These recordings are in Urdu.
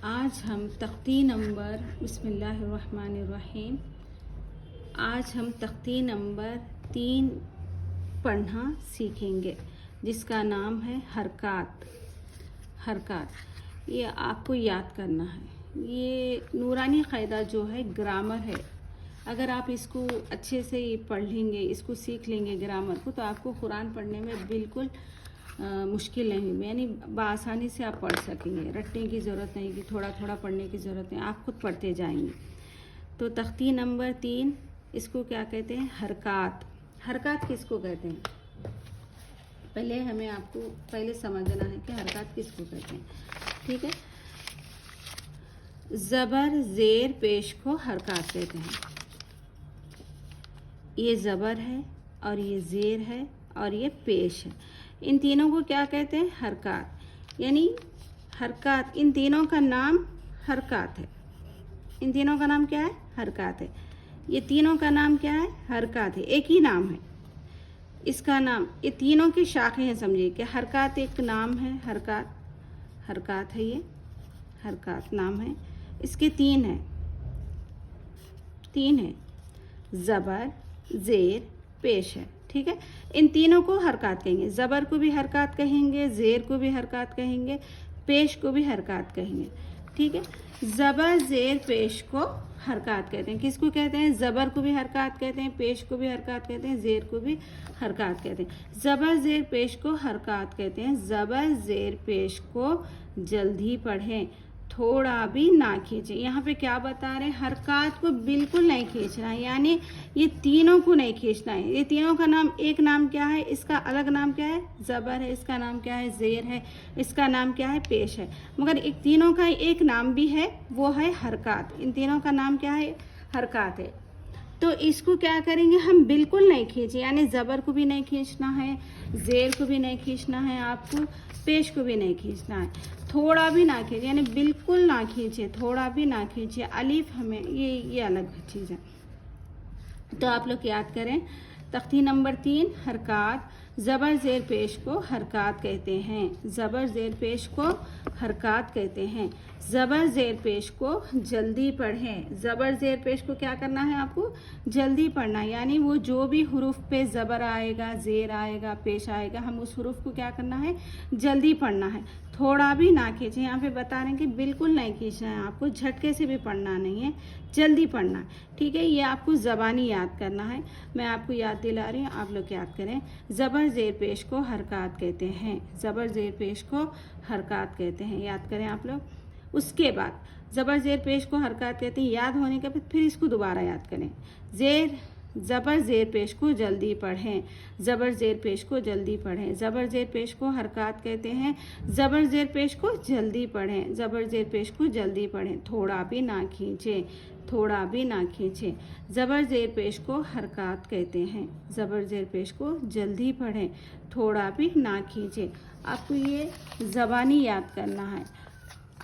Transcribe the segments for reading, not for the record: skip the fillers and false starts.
آج ہم تختی نمبر بسم اللہ الرحمن الرحیم آج ہم تختی نمبر 3 پڑھنا سیکھیں گے، جس کا نام ہے حرکات۔ یہ آپ کو یاد کرنا ہے۔ یہ نورانی قاعدہ جو ہے گرامر ہے، اگر آپ اس کو اچھے سے پڑھ لیں گے، اس کو سیکھ لیں گے گرامر کو، تو آپ کو قرآن پڑھنے میں بالکل مشکل نہیں ہوگی، یعنی بآسانی سے آپ پڑھ سکیں گے۔ رٹنے کی ضرورت نہیں کہ تھوڑا تھوڑا پڑھنے کی ضرورت نہیں، آپ خود پڑھتے جائیں گے۔ تو تختی نمبر 3 اس کو کیا کہتے ہیں؟ حرکات۔ حرکات کس کو کہتے ہیں؟ پہلے ہمیں آپ کو سمجھنا ہے کہ حرکات کس کو کہتے ہیں، ٹھیک ہے؟ زبر زیر پیش کو حرکات کہتے ہیں۔ یہ زبر ہے اور یہ زیر ہے اور یہ پیش ہے، ان تینوں کو کیا کہتے ہیں؟ حرکات۔ یعنی حرکات، ان تینوں کا نام حرکات ہے۔ ان تینوں کا نام کیا ہے؟ حرکات ہے۔ یہ تینوں کا نام کیا ہے؟ حرکات ہے، ایک ہی نام ہے اس کا نام۔ یہ تینوں کی شاخیں ہیں، سمجھیے کہ حرکات ایک نام ہے، حرکات ہے، یہ حرکات نام ہے، اس کے تین ہیں، زبر زیر پیش ہے، ٹھیک ہے؟ ان تینوں کو حرکات کہیں گے۔ زبر کو بھی حرکات کہیں گے، زیر کو بھی حرکات کہیں گے، پیش کو بھی حرکات کہیں گے، ٹھیک ہے؟ زبر زیر پیش کو حرکات کہتے ہیں۔ کس کو کہتے ہیں؟ زبر کو بھی حرکات کہتے ہیں، پیش کو بھی حرکات کہتے ہیں، زیر کو بھی حرکات کہتے ہیں۔ زبر زیر پیش کو حرکات کہتے ہیں۔ زبر زیر پیش کو جلدی پڑھیں، تھوڑا بھی نہ کھینچیں۔ یہاں پہ کیا بتا رہے ہیں؟ حرکات کو بالکل نہیں کھینچنا ہے، یعنی یہ تینوں کو نہیں کھینچنا ہے۔ یہ تینوں کا نام، ایک نام کیا ہے؟ اس کا الگ نام کیا ہے؟ زبر ہے، اس کا نام کیا ہے؟ زیر ہے، اس کا نام کیا ہے؟ پیش ہے، مگر ایک تینوں کا ایک نام بھی ہے، وہ ہے حرکات۔ ان تینوں کا نام کیا ہے؟ حرکات ہے۔ تو اس کو کیا کریں گے ہم؟ بالکل نہیں کھینچیں، یعنی زبر کو بھی نہیں کھینچنا ہے، زیر کو بھی نہیں کھینچنا ہے، آپ کو پیش کو بھی نہیں کھینچنا ہے، تھوڑا بھی نہ کھینچیں، یعنی بالکل نہ کھینچے، تھوڑا بھی نہ کھینچے۔ الف ہمیں یہ الگ چیز ہے۔ تو آپ لوگ یاد کریں، تختی نمبر 3 حرکات۔ زبر زیر پیش کو حرکات کہتے ہیں، زبر زیر پیش کو حرکات کہتے ہیں۔ زبر زیر پیش کو جلدی پڑھیں۔ زبر زیر پیش کو کیا کرنا ہے آپ کو؟ جلدی پڑھنا ہے، یعنی وہ جو بھی حروف پہ زبر آئے گا، زیر آئے گا، پیش آئے گا، ہم اس حروف کو کیا کرنا ہے؟ جلدی پڑھنا ہے، تھوڑا بھی نہ کھینچیں۔ یہاں پہ بتا رہے ہیں کہ بالکل نہیں کھینچنا ہے، آپ کو جھٹکے سے بھی پڑھنا نہیں ہے، جلدی پڑھنا ہے، ٹھیک ہے؟ یہ آپ کو زبانی یاد کرنا ہے، میں آپ کو یاد دلا رہی ہوں، آپ لوگ یاد کریں۔ زبر زیر پیش کو حرکات کہتے ہیں، زبر زیر پیش کو حرکات کہتے ہیں، یاد کریں آپ لوگ۔ اس کے بعد زبر زیر پیش کو حرکات کہتے ہیں، یاد ہونے کے بعد پھر اس کو دوبارہ یاد کریں۔ زبر زیر پیش کو جلدی پڑھیں، زبر زیر پیش کو جلدی پڑھیں۔ زبر زیر پیش کو حرکات کہتے ہیں، زبر زیر پیش کو جلدی پڑھیں، زبر زیر پیش کو جلدی پڑھیں، تھوڑا بھی نہ کھینچیں، تھوڑا بھی نہ کھینچیں۔ زبر زیر پیش کو حرکات کہتے ہیں، زبر زیر پیش کو جلدی پڑھیں، تھوڑا بھی نہ کھینچیں۔ آپ کو یہ زبانی یاد کرنا ہے،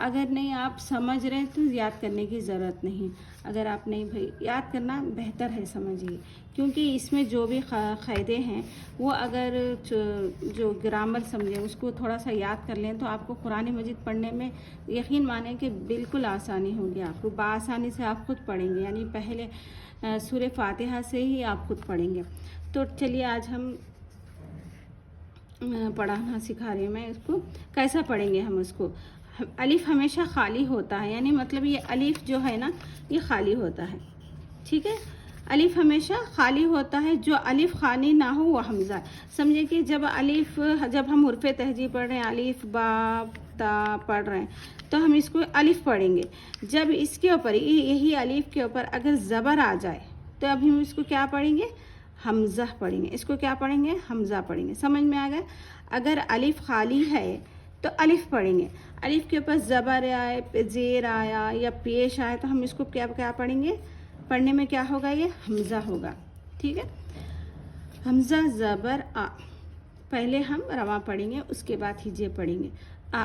اگر نہیں آپ سمجھ رہے تو یاد کرنے کی ضرورت نہیں، اگر آپ نہیں بھائی یاد کرنا بہتر ہے، سمجھیے، کیونکہ اس میں جو بھی قاعدے ہیں وہ اگر جو گرامر سمجھیں اس کو تھوڑا سا یاد کر لیں تو آپ کو قرآن مجید پڑھنے میں یقین مانیں کہ بالکل آسانی ہوگی، آپ کو بآسانی سے آپ خود پڑھیں گے، یعنی پہلے سورہ فاتحہ سے ہی آپ خود پڑھیں گے۔ تو چلیے آج ہم پڑھانا سکھا رہی ہوں میں، اس کو کیسا پڑھیں گے ہم اس کو۔ الف ہمیشہ خالی ہوتا ہے، یعنی مطلب یہ الف جو ہے نا یہ خالی ہوتا ہے، ٹھیک ہے؟ الف ہمیشہ خالی ہوتا ہے، جو الف خالی نہ ہو وہ حمزہ۔ سمجھے کہ جب ہم حروف تہجی پڑھ رہے ہیں، الف با تا پڑھ رہے ہیں تو ہم اس کو الف پڑھیں گے، جب اس کے اوپر یہی الف کے اوپر اگر زبر آ جائے تو اب ہم اس کو کیا پڑھیں گے؟ حمزہ پڑھیں گے، اس کو کیا پڑھیں گے؟ حمزہ پڑھیں گے۔ سمجھ میں آ گیا؟ اگر الف خالی ہے تو الف پڑھیں گے، الف کے اوپر زبر آئے، زیر آیا یا پیش آئے تو ہم اس کو کیا پڑھیں گے؟ پڑھنے میں کیا ہوگا؟ یہ حمزہ ہوگا، ٹھیک ہے؟ حمزہ زبر آ، پہلے ہم رواں پڑھیں گے، اس کے بعد ہجے پڑھیں گے۔ آ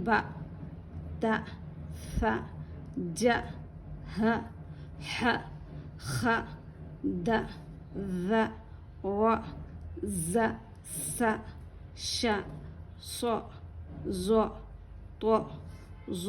با تا ثا ج ہ ح خ د ذ غ ز س ش ص ض ط ظ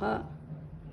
ق